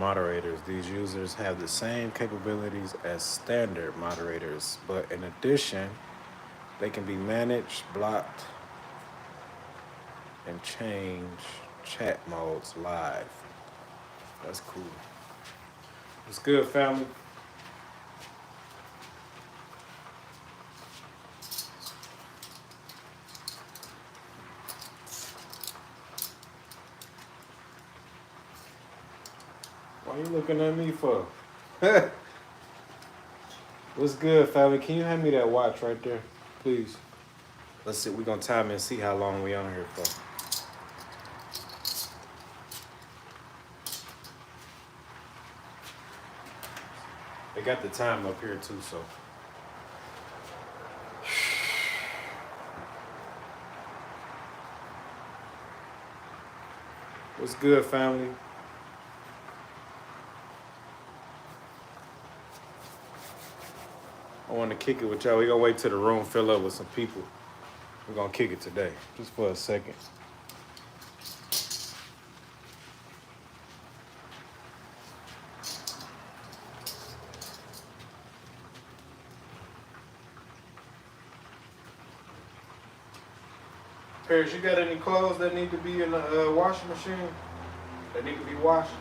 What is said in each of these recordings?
moderators. These users have the same capabilities as standard moderators, but in addition, they can be managed, blocked, and change chat modes live. That's cool. What's good, family? Why you looking at me for? What's good, family? Can you hand me that watch right there, please? Let's see. We're gonna time and see how long we on here for. They got the time up here too, so. What's good, family? I want to kick it with y'all. We're gonna wait till the room fill up with some people. We're gonna kick it today, just for a second. Paris, you got any clothes that need to be in the washing machine? That need to be washed?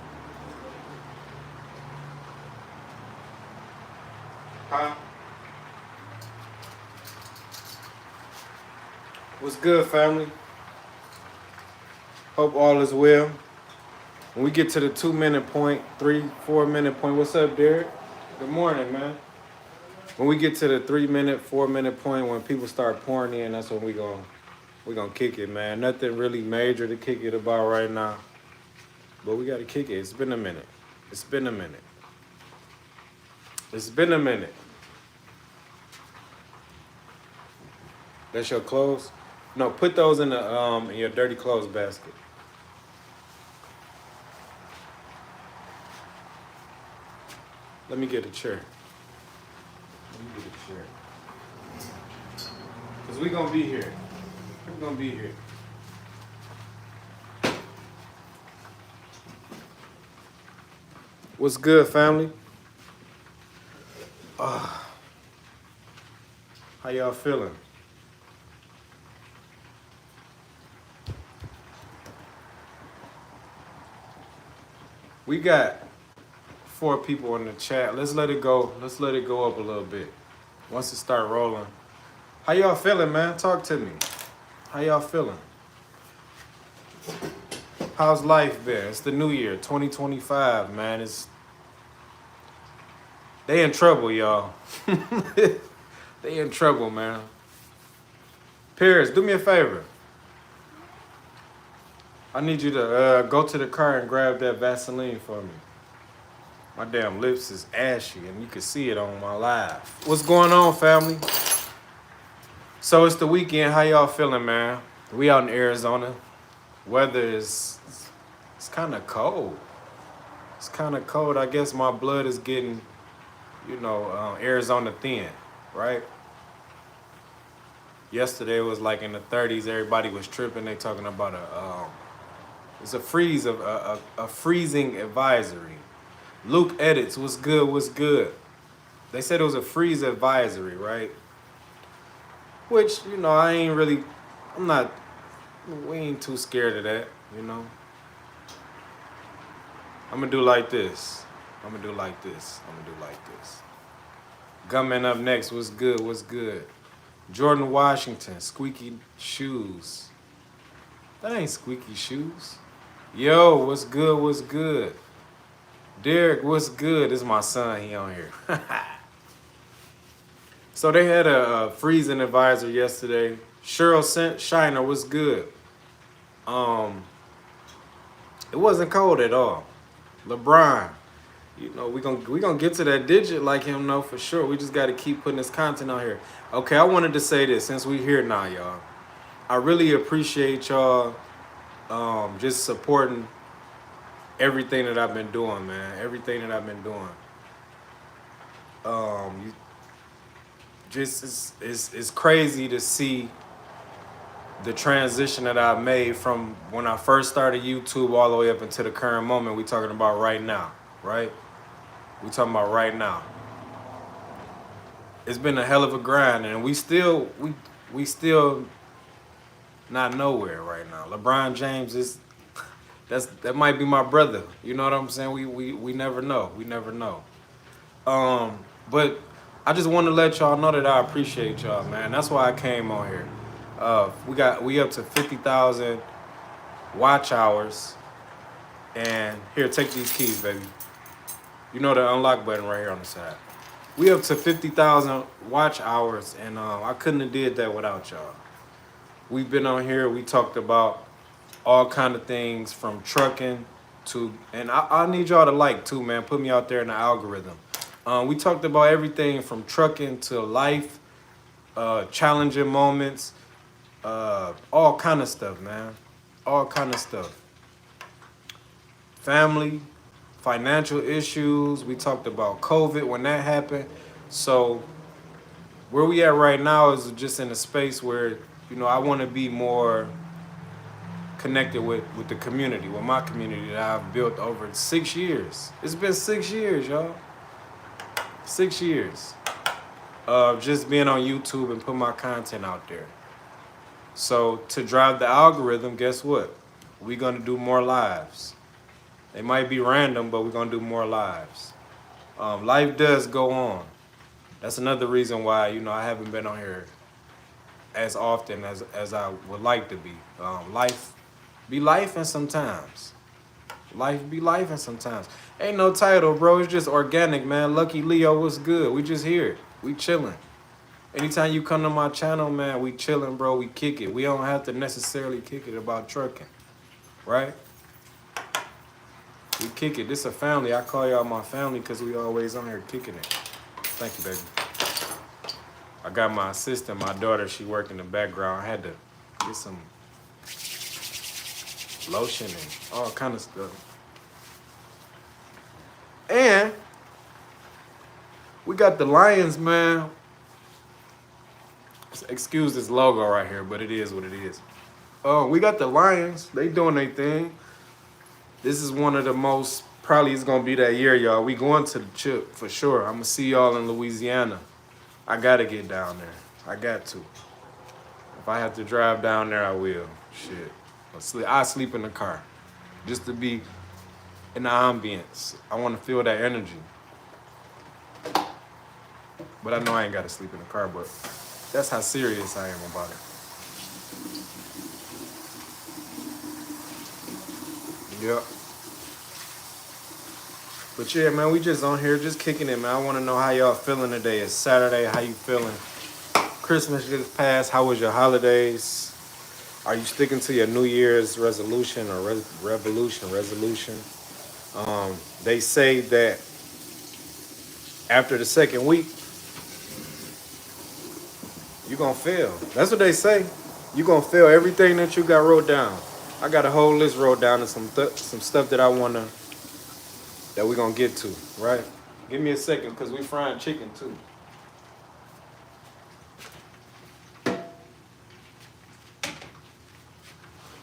Huh? What's good, family? Hope all is well. When we get to the 2-minute point, 3-4 minute point, what's up, Derek? Good morning, man. When we get to the 3-minute, 4-minute point, when people start pouring in, that's when we're gonna kick it, man. Nothing really major to kick it about right now, but we gotta kick it. It's been a minute. It's been a minute. It's been a minute. That's your clothes? No, put those in your dirty clothes basket. Let me get a chair. Let me get a chair. Cause we gonna be here. We're gonna be here. What's good, family? How y'all feeling? We got 4 people in the chat. Let's let it go. Let's let it go up a little bit. Once it start rolling. How y'all feeling, man? Talk to me. How y'all feeling? How's life been? It's the new year, 2025, man. They in trouble, y'all. They in trouble, man. Paris, do me a favor. I need you to go to the car and grab that Vaseline for me. My damn lips is ashy, and you can see it on my live. What's going on, family? So it's the weekend. How y'all feeling, man? We out in Arizona. Weather is it's kind of cold. It's kind of cold. I guess my blood is getting, Arizona thin, right? Yesterday it was like in the 30s. Everybody was tripping. They talking about it's a freezing advisory. Luke edits, what's good, what's good? They said it was a freeze advisory, right? Which, we ain't too scared of that, I'm gonna do like this. Gunman up next, what's good, what's good? Jordan Washington, squeaky shoes. That ain't squeaky shoes. Yo, what's good, what's good? Derek, what's good? This is my son, he on here. So they had a freezing advisor yesterday. Cheryl Shiner, what's good? It wasn't cold at all. LeBron, we gonna get to that digit like him, no, for sure. We just got to keep putting this content on here. Okay, I wanted to say this since we here now, y'all. I really appreciate y'all just supporting everything that I've been doing, man. Everything that I've been doing. It's crazy to see the transition that I've made from when I first started YouTube all the way up until the current moment we talking about right now. right? We talking about right now. It's been a hell of a grind, and we still not nowhere right now. LeBron James is that might be my brother. You know what I'm saying? We never know. We never know. But I just want to let y'all know that I appreciate y'all, man. That's why I came on here. We up to 50,000 watch hours, and here, take these keys, baby. You know the unlock button right here on the side. We up to 50,000 watch hours, and I couldn't have did that without y'all. We've been on here. We talked about all kind of things from trucking to, and I need y'all to like too, man. Put me out there in the algorithm. We talked about everything from trucking to life, challenging moments, all kind of stuff, man. All kind of stuff. Family, financial issues. We talked about COVID when that happened. So where we at right now is just in a space where, I want to be more connected with the community, with my community that I've built over 6 years. It's been 6 years, y'all. 6 years of just being on YouTube and put my content out there. So to drive the algorithm, guess what? We're going to do more lives. They might be random, but we're going to do more lives. Life does go on. That's another reason why, I haven't been on here as often as I would like to be. Life be lifing sometimes. Life be lifing sometimes. Ain't no title, bro. It's just organic, man. Lucky Leo, what's good? We just here. We chilling. Anytime you come to my channel, man, we chilling, bro. We kick it. We don't have to necessarily kick it about trucking, right? We kick it. This a family. I call y'all my family because we always on here kicking it. Thank you, baby. I got my assistant, my daughter. She work in the background. I had to get some lotion and all kind of stuff. And we got the Lions, man. Excuse this logo right here, but it is what it is. We got the Lions. They doing their thing. This is one of the most, probably it's going to be that year, y'all. We going to the chip for sure. I'm going to see y'all in Louisiana. I got to get down there. I got to. If I have to drive down there, I will. Shit. I sleep in the car just to be in the ambience. I want to feel that energy. But I know I ain't got to sleep in the car, but that's how serious I am about it. Yep. But yeah, man, we just on here, just kicking it, man. I want to know how y'all feeling today. It's Saturday. How you feeling? Christmas just passed. How was your holidays? Are you sticking to your New Year's resolution or resolution? They say that after the second week, you're going to fail. That's what they say. You're going to fail everything that you got wrote down. I got a whole list wrote down of some stuff that that we're going to get to, right? Give me a second because we frying chicken too.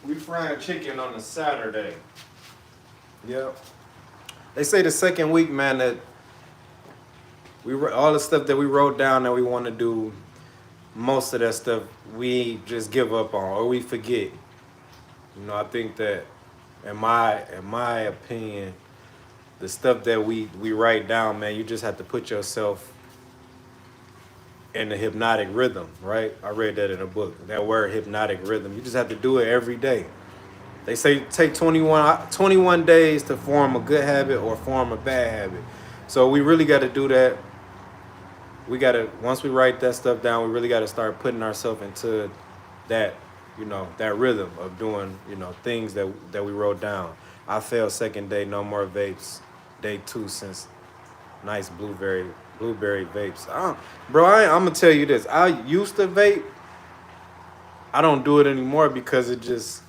We frying chicken on a Saturday. Yep. They say the second week, man, that all the stuff that we wrote down that we want to do, most of that stuff we just give up on or we forget. I think that in my opinion, the stuff that we write down, man, you just have to put yourself in the hypnotic rhythm, right? I read that in a book. That word hypnotic rhythm. You just have to do it every day. They say take 21 days to form a good habit or form a bad habit. So we really got to do that. Once we write that stuff down, we really got to start putting ourselves into that, that rhythm of doing, things that we wrote down. I failed second day, no more vapes. Day 2 since nice blueberry vapes. Bro, I'm going to tell you this. I used to vape. I don't do it anymore because it just,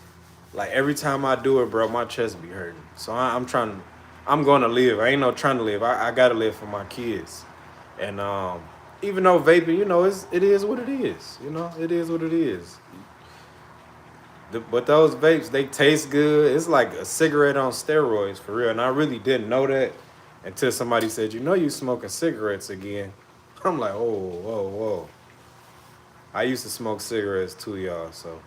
like every time I do it, bro, my chest be hurting. So I'm going to live. I ain't no trying to live. I got to live for my kids. And even though vaping, it is what it is. It is what it is. But those vapes, they taste good. It's like a cigarette on steroids, for real. And I really didn't know that until somebody said, you know, you smoking cigarettes again. I'm like, oh, whoa, whoa. I used to smoke cigarettes too, y'all. So,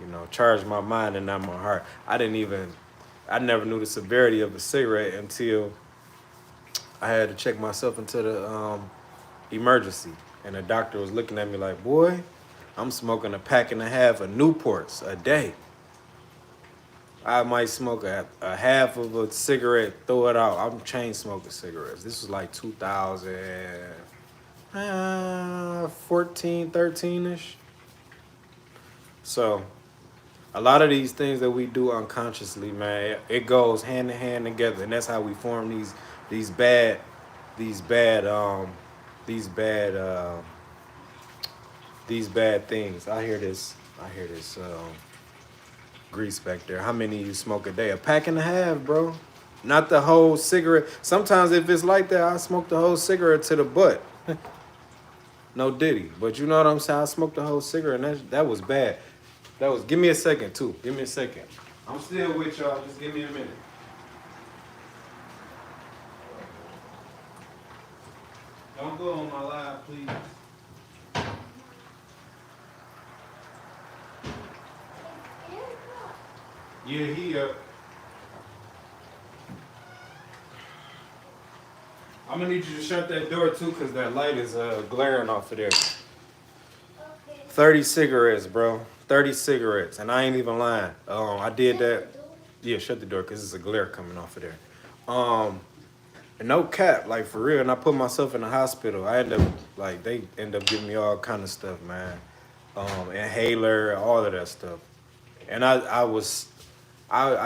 you know, charge my mind and not my heart. I never knew the severity of a cigarette until I had to check myself into the emergency. And the doctor was looking at me like, boy, I'm smoking a pack and a half of Newports a day. I might smoke a half of a cigarette, throw it out. I'm chain smoking cigarettes. This was like 2014, 13-ish. So a lot of these things that we do unconsciously, man, it goes hand in hand together, and that's how we form these bad these bad these bad these bad things. I hear this grease back there. How many you smoke a day? A pack and a half, bro. Not the whole cigarette. Sometimes if it's like that, I smoke the whole cigarette to the butt. No diddy. But you know what I'm saying? I smoked the whole cigarette, and that was bad. That was, give me a second too. Give me a second. I'm still with y'all. Just give me a minute. Don't go on my live, please. Yeah, he I'm gonna need you to shut that door too, cause that light is glaring off of there. 30 cigarettes, bro. 30 cigarettes, and I ain't even lying. I did that. Yeah, shut the door, cause it's a glare coming off of there. And no cap, like for real. And I put myself in the hospital. They end up giving me all kind of stuff, man. Inhaler, all of that stuff. And I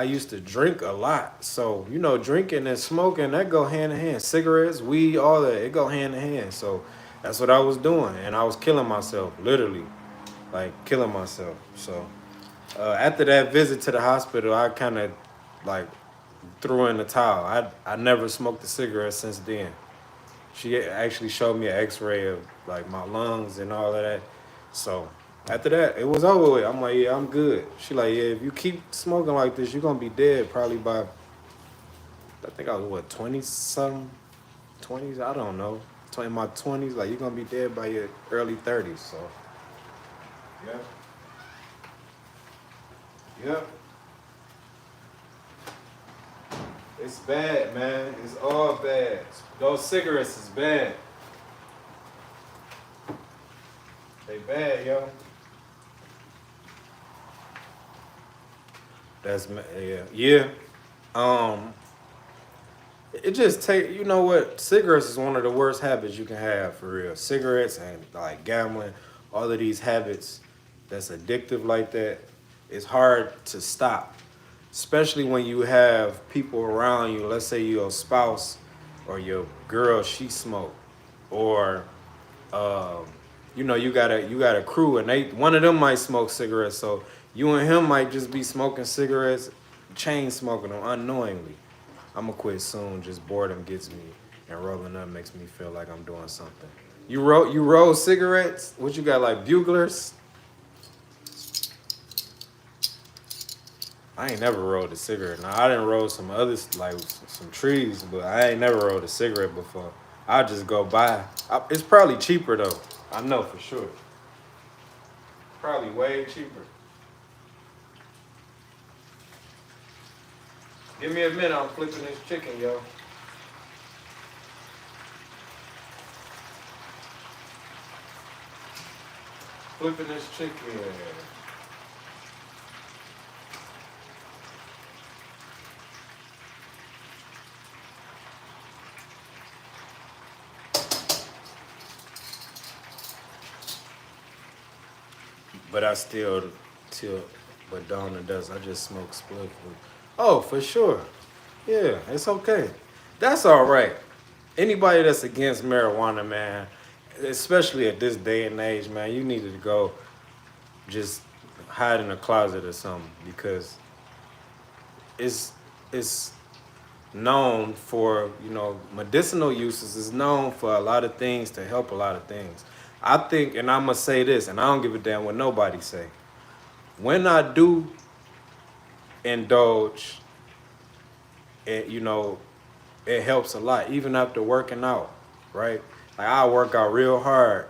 used to drink a lot. So, you know, drinking and smoking, that go hand in hand. Cigarettes, weed, all that, it go hand in hand. So that's what I was doing. And I was killing myself, literally. Like, killing myself. So after that visit to the hospital, I kind of, like, threw in the towel. I never smoked a cigarette since then. She actually showed me an x-ray of, like, my lungs and all of that. So after that, it was over with. I'm like, yeah, I'm good. She like, yeah, if you keep smoking like this, you're going to be dead probably by, I think I was, what, 20-something? 20s? I don't know. In my 20s, like, you're going to be dead by your early 30s. So, yeah. Yep. It's bad, man. It's all bad. Those cigarettes is bad. They bad, yo. That's, yeah. It just you know what? Cigarettes is one of the worst habits you can have, for real. Cigarettes and like gambling, all of these habits that's addictive like that, it's hard to stop. Especially when you have people around you, let's say your spouse or your girl, she smoke. Or you know, you got a crew and one of them might smoke cigarettes, so you and him might just be smoking cigarettes, chain smoking them unknowingly. I'm gonna quit soon. Just boredom gets me, and rolling up makes me feel like I'm doing something. You roll cigarettes? What you got, like buglers? I ain't never rolled a cigarette. Now I didn't roll some others, like some trees, but I ain't never rolled a cigarette before. I just go buy. It's probably cheaper though. I know for sure. Probably way cheaper. Give me a minute, I'm flipping this chicken, yo. Flipping this chicken. But I still, till, but dawn and dusk, I just smoke split. Oh, for sure. Yeah, it's okay. That's all right. Anybody that's against marijuana, man, especially at this day and age, man, you need to go just hide in a closet or something, because it's known for, you know, medicinal uses. Is known for a lot of things, to help a lot of things. I think, and I'm gonna say this, and I don't give a damn what nobody say. When I do indulge, you know, it helps a lot, even after working out, right? Like I work out real hard.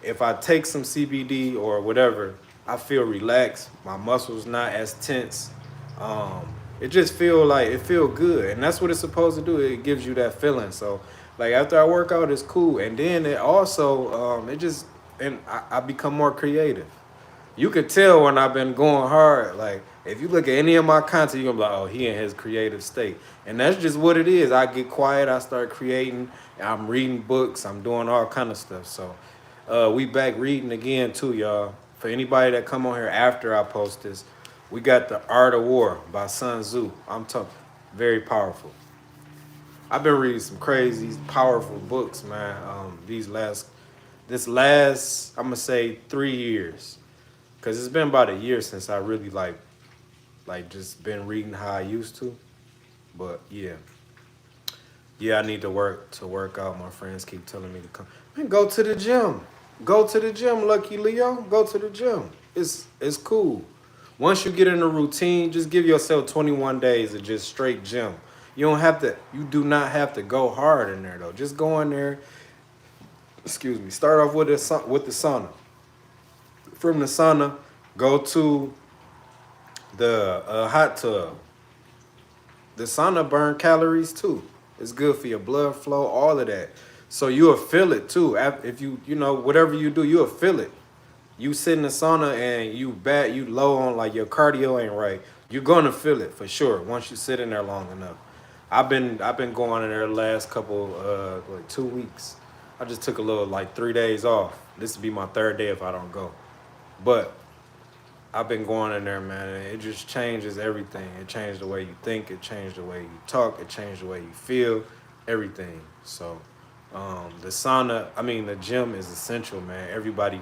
If I take some CBD or whatever, I feel relaxed. My muscles not as tense. Um, it just feel good, and that's what it's supposed to do. It gives you that feeling. So, like after I work out, it's cool, and then it also it just and I become more creative. You could tell when I've been going hard. Like if you look at any of my content, you're gonna be like, oh, he in his creative state, and that's just what it is. I get quiet, I start creating. I'm reading books, I'm doing all kind of stuff. So we back reading again too, y'all. For anybody that come on here after I post this, we got The Art of War by Sun Tzu. I'm talking very powerful. I've been reading some crazy, powerful books, man. This last, I'm gonna say 3 years. Cause it's been about a year since I really like just been reading how I used to. But yeah, I need to work out. My friends keep telling me to come. Man, go to the gym. Go to the gym, Lucky Leo. Go to the gym. It's cool. Once you get in a routine, just give yourself 21 days of just straight gym. You do not have to go hard in there though. Just go in there. Excuse me. Start off with the sauna. From the sauna, go to the hot tub. The sauna burn calories too. It's good for your blood flow, all of that. So you'll feel it too. If you know, whatever you do, you'll feel it. You sit in the sauna and you low on like your cardio ain't right. You're gonna feel it for sure once you sit in there long enough. I've been going in there the last couple like 2 weeks. I just took a little like 3 days off. This will be my third day if I don't go. But I've been going in there, man, and it just changes everything. It changed the way you think. It changed the way you talk. It changed the way you feel. Everything. So the gym is essential, man. Everybody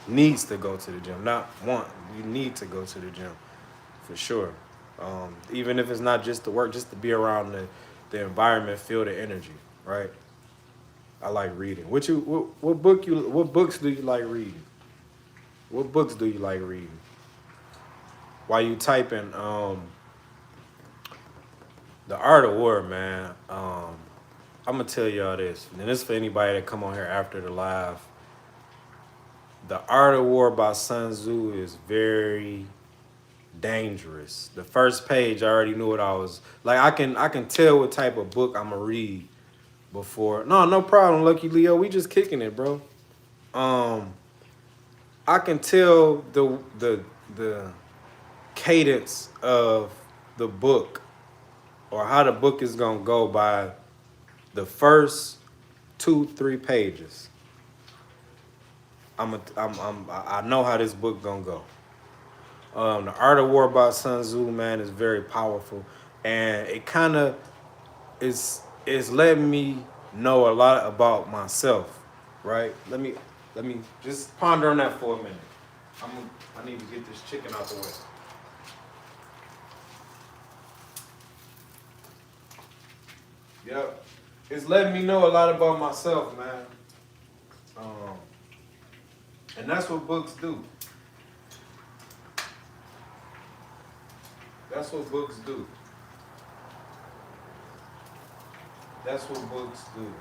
needs to go to the gym. Not want. You need to go to the gym for sure. Even if it's not just to work, just to be around the environment, feel the energy, right? I like reading. What books do you like reading? What books do you like reading? While you typing, The Art of War, man. I'm gonna tell y'all this, and this is for anybody that come on here after the live. The Art of War by Sun Tzu is very dangerous. The first page, I already knew what I was like. I can tell what type of book I'm gonna read before. No problem, Lucky Leo. We just kicking it, bro. I can tell the cadence of the book or how the book is gonna go by the first 2-3 pages. I know how this book gonna go. The Art of War by Sun Tzu, man, is very powerful, and it kind of is letting me know a lot about myself, right? Let me just ponder on that for a minute. I need to get this chicken out the way. Yep, it's letting me know a lot about myself, man. And that's what books do. That's what books do. That's what books do.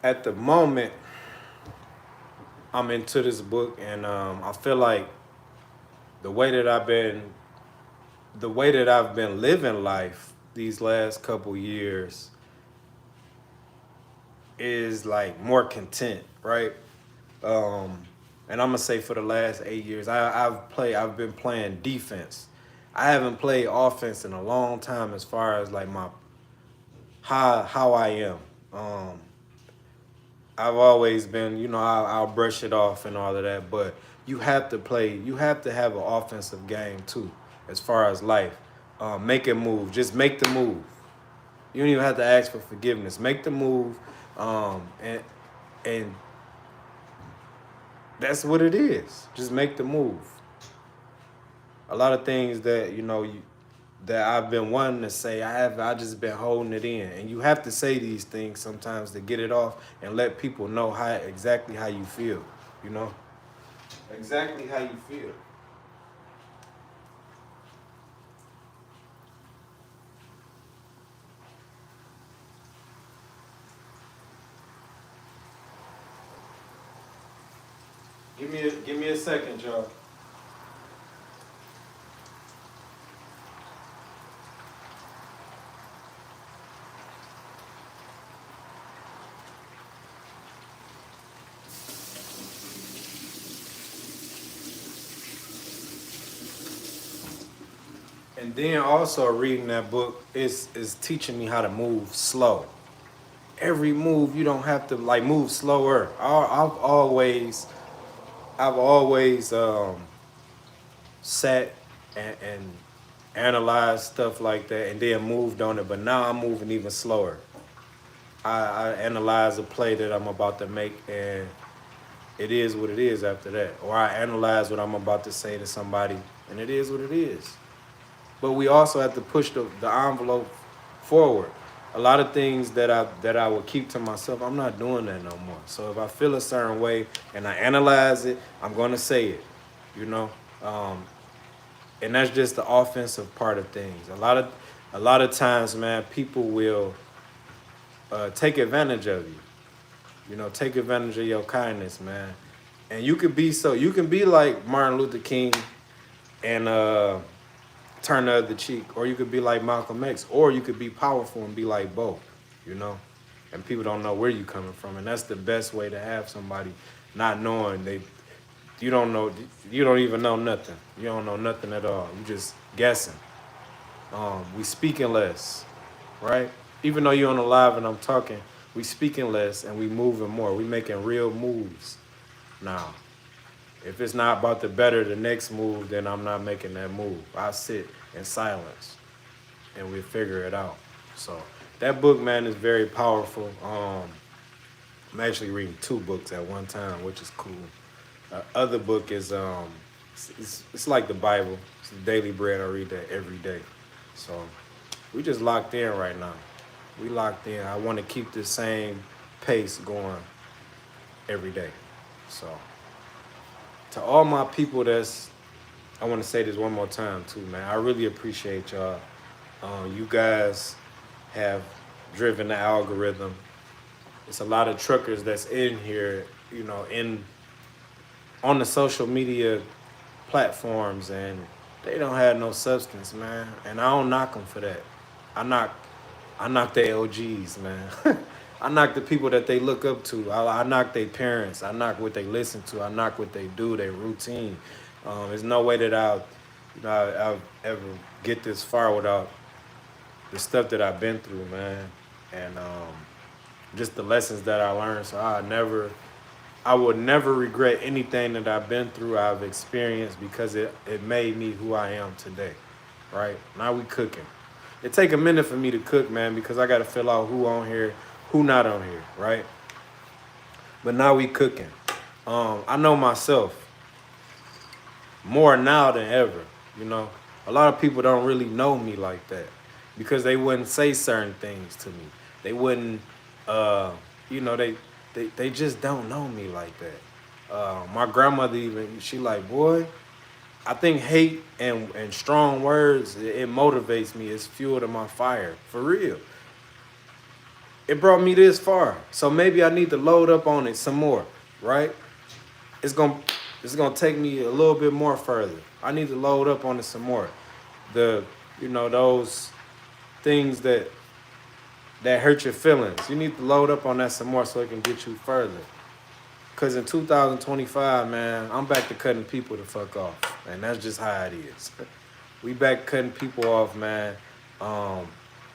At the moment, I'm into this book, and I feel like the way that I've been living life these last couple years is like more content, right? And I'm gonna say for the last 8 years, I've been playing defense. I haven't played offense in a long time as far as like my how I am. I've always been, I'll brush it off and all of that, but you have to have an offensive game too, as far as life. Make a move. Just make the move. You don't even have to ask for forgiveness. Make the move, and that's what it is. Just make the move. A lot of things that that I've been wanting to say. I just been holding it in. And you have to say these things sometimes to get it off and let people know exactly how you feel, you know? Exactly how you feel. Give me a second, y'all. And then also reading that book is teaching me how to move slow. Every move you don't have to like move slower. I've always sat and analyzed stuff like that and then moved on it. But now I'm moving even slower. I analyze a play that I'm about to make, and it is what it is after that. Or I analyze what I'm about to say to somebody, and it is what it is. But we also have to push the envelope forward. A lot of things that I would keep to myself, I'm not doing that no more. So if I feel a certain way and I analyze it, I'm gonna say it, you know. And that's just the offensive part of things. A lot of times, man, people will take advantage of you. You know, take advantage of your kindness, man. And you can be like Martin Luther King and turn the other cheek, or you could be like Malcolm X, or you could be powerful and be like both, you know. And people don't know where you coming from, and that's the best way to have somebody not knowing you don't know, you don't even know nothing. You don't know nothing at all. You just guessing. We speaking less, right? Even though you're on the live and I'm talking, we speaking less and we moving more. We making real moves now. If it's not about to better the next move, then I'm not making that move. I sit in silence and we figure it out. So that book, man, is very powerful. I'm actually reading 2 books at one time, which is cool. Other book is it's like the Bible. It's the Daily Bread. I read that every day. So we just locked in right now. We locked in. I want to keep the same pace going every day. So to all my people I want to say this one more time too, man. I really appreciate y'all. You guys have driven the algorithm. It's a lot of truckers that's in here, you know, on the social media platforms, and they don't have no substance, man. And I don't knock them for that. I knock the LGs, man. I knock the people that they look up to. I knock their parents. I knock what they listen to. I knock what they do, their routine. There's no way that I'll ever get this far without the stuff that I've been through, man. And just the lessons that I learned. So I would never regret anything that I've been through, I've experienced, because it made me who I am today, right? Now we cooking. It take a minute for me to cook, man, because I got to fill out who on here, who not on here, right? But now we cooking. I know myself more now than ever, you know. A lot of people don't really know me like that because they wouldn't say certain things to me. They wouldn't, you know, they just don't know me like that. My grandmother even, she like, boy, I think hate and strong words, it motivates me. It's fuel to my fire, for real. It brought me this far, so maybe I need to load up on it some more, right? It's gonna take me a little bit more further. I need to load up on it some more. You know, those things that hurt your feelings. You need to load up on that some more so it can get you further. Because in 2025, man, I'm back to cutting people the fuck off. And that's just how it is. We back cutting people off, man.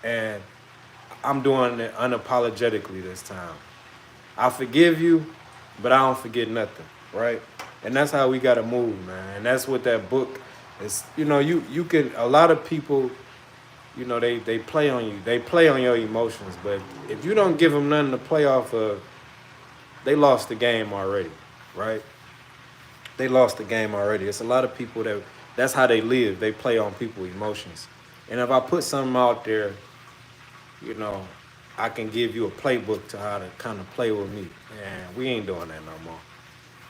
And I'm doing it unapologetically this time. I forgive you, but I don't forget nothing, right? And that's how we got to move, man. And that's what that book is. You know, you can, a lot of people, you know, they play on you. They play on your emotions. But if you don't give them nothing to play off of, they lost the game already, right? They lost the game already. It's a lot of people that's how they live. They play on people's emotions. And if I put something out there, you know, I can give you a playbook to how to kind of play with me. And we ain't doing that no more.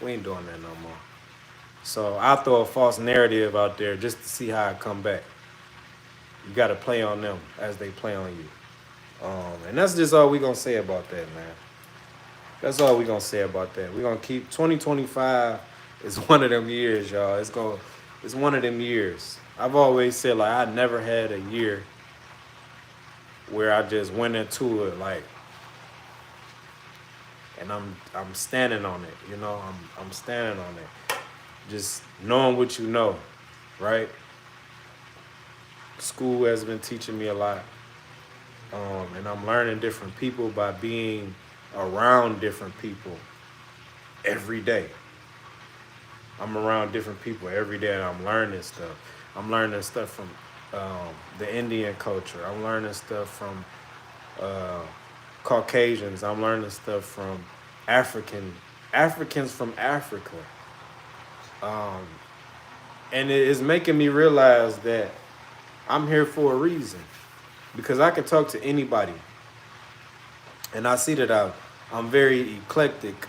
We ain't doing that no more. So I throw a false narrative out there just to see how I come back. You got to play on them as they play on you. And that's just all we gonna say about that, man. That's all we gonna say about that. We gonna keep 2025 is one of them years, y'all. It's one of them years. I've always said like I never had a year where I just went into it like, and I'm standing on it. You know, I'm standing on it. Just knowing what you know, right? School has been teaching me a lot, and I'm learning different people by being around different people every day. I'm around different people every day, and I'm learning stuff. I'm learning stuff from the Indian culture. I'm learning stuff from Caucasians. I'm learning stuff from Africans from Africa. Um, and it is making me realize that I'm here for a reason because I can talk to anybody. And I see that I'm very eclectic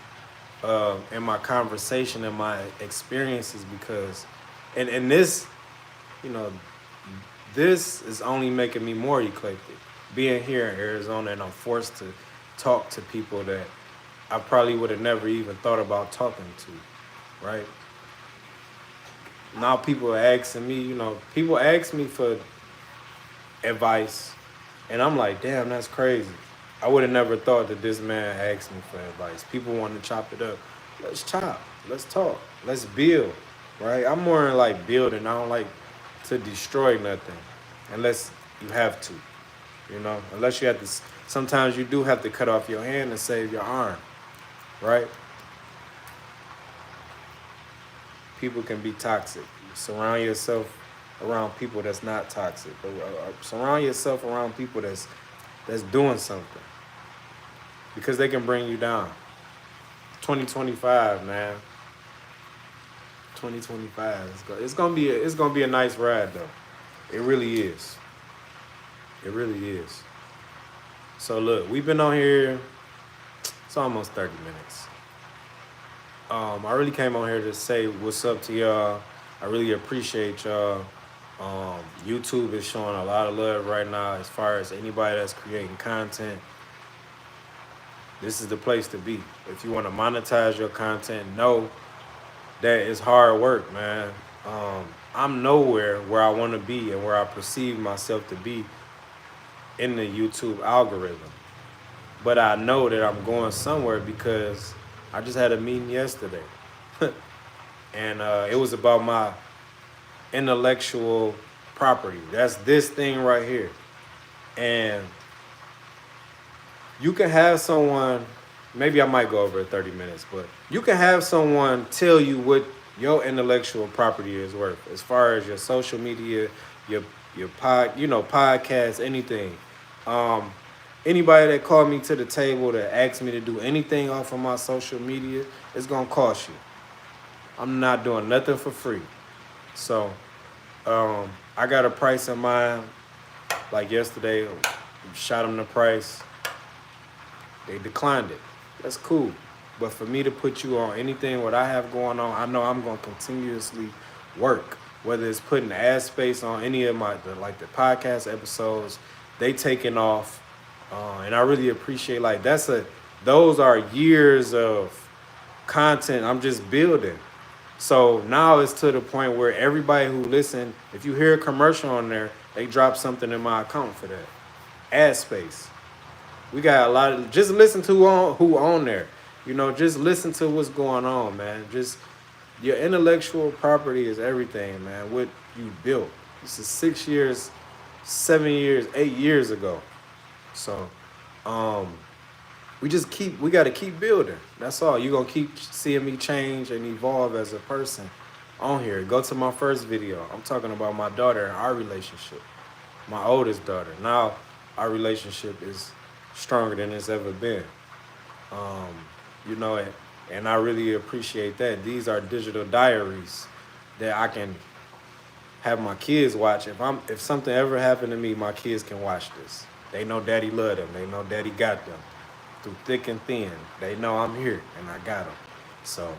in my conversation and my experiences because, and this, you know, this is only making me more eclectic. Being here in Arizona and I'm forced to talk to people that I probably would have never even thought about talking to, right? Now people are asking me, you know, people ask me for advice, and I'm like, damn, that's crazy. I would have never thought that this man asked me for advice. People want to chop it up. Let's chop. Let's talk. Let's build, right? I'm more in like building. I don't like to destroy nothing unless you have to, you know, unless you have to. Sometimes you do have to cut off your hand and save your arm, right? People can be toxic. Surround yourself around people that's not toxic. But surround yourself around people that's doing something because they can bring you down. 2025, man. 2025. It's gonna be a nice ride though. It really is. It really is. So look, we've been on here. It's almost 30 minutes. I really came on here to say what's up to y'all. I really appreciate y'all. YouTube is showing a lot of love right now as far as anybody that's creating content. This is the place to be. If you want to monetize your content, know that it's hard work, man. I'm nowhere where I want to be and where I perceive myself to be in the YouTube algorithm. But I know that I'm going somewhere because I just had a meeting yesterday. And it was about my intellectual property. That's this thing right here. And you can have someone, maybe I might go over 30 minutes, but you can have someone tell you what your intellectual property is worth as far as your social media, your podcasts, anything. Anybody that called me to the table that asked me to do anything off of my social media, it's gonna cost you. I'm not doing nothing for free. So I got a price in mind. Like yesterday, shot them the price. They declined it. That's cool. But for me to put you on anything what I have going on, I know I'm going to continuously work. Whether it's putting ad space on any of the podcast episodes, they taking off. And I really appreciate those are years of content I'm just building. So now it's to the point where everybody who listen, if you hear a commercial on there, they drop something in my account for that. Ad space. We got a lot of, just listen to who on there. You know, just listen to what's going on, man. Just your intellectual property is everything, man. What you built. This is 6 years, 7 years, 8 years ago. So, we got to keep building. That's all. You're going to keep seeing me change and evolve as a person on here. Go to my first video. I'm talking about my daughter and our relationship. My oldest daughter. Now, our relationship is stronger than it's ever been. You know, and I really appreciate that. These are digital diaries that I can have my kids watch. If something ever happened to me, my kids can watch this. They know daddy love them. They know daddy got them through thick and thin. They know I'm here and I got them. So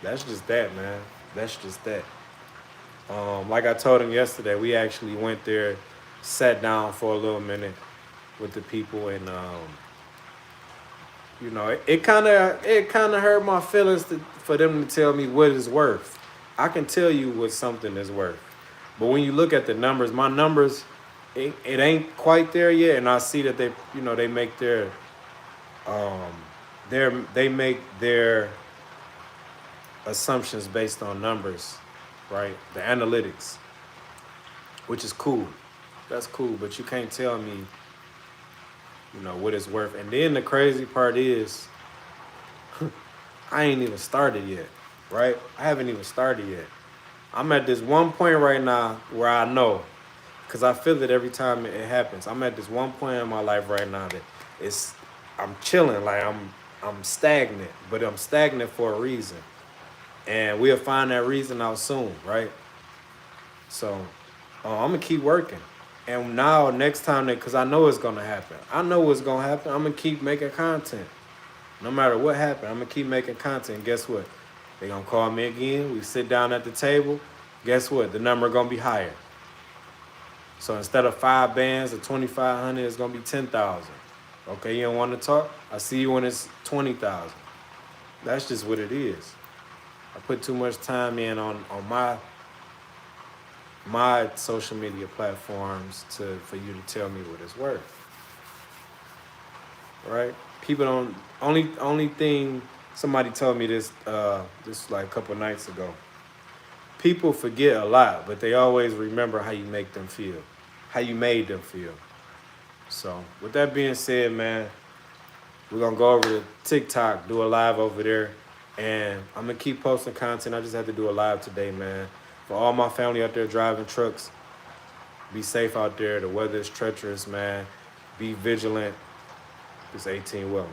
that's just that, man. That's just that. Like I told him yesterday, we actually went there, sat down for a little minute with the people, and you know, it kind of hurt my feelings for them to tell me what it's worth. I can tell you what something is worth, but when you look at the numbers, my numbers, it ain't quite there yet, and I see that they, you know, they make they make their assumptions based on numbers, right? The analytics, which is cool. That's cool, but you can't tell me, you know, what it's worth. And then the crazy part is, I ain't even started yet, right? I haven't even started yet. I'm at this one point right now where I know, because I feel it every time it happens. I'm at this one point in my life right now that I'm chilling, like I'm stagnant, but I'm stagnant for a reason. And we'll find that reason out soon, right? So I'm gonna keep working. And now next time because I know it's gonna happen. I know what's gonna happen. I'm gonna keep making content. No matter what happens, I'm gonna keep making content. And guess what? They're gonna call me again. We sit down at the table. Guess what? The number gonna be higher. So instead of 5 bands or 2,500, it's gonna be 10,000. Okay, you don't want to talk? I see you when it's 20,000. That's just what it is. I put too much time in on my social media platforms for you to tell me what it's worth. Right? People don't only thing somebody told me this like a couple nights ago. People forget a lot, but they always remember how you make them feel, how you made them feel. So with that being said, man, we're gonna go over to TikTok, do a live over there, and I'm gonna keep posting content. I just had to do a live today, man. For all my family out there driving trucks, be safe out there. The weather is treacherous, man. Be vigilant. It's 8TeenWilln.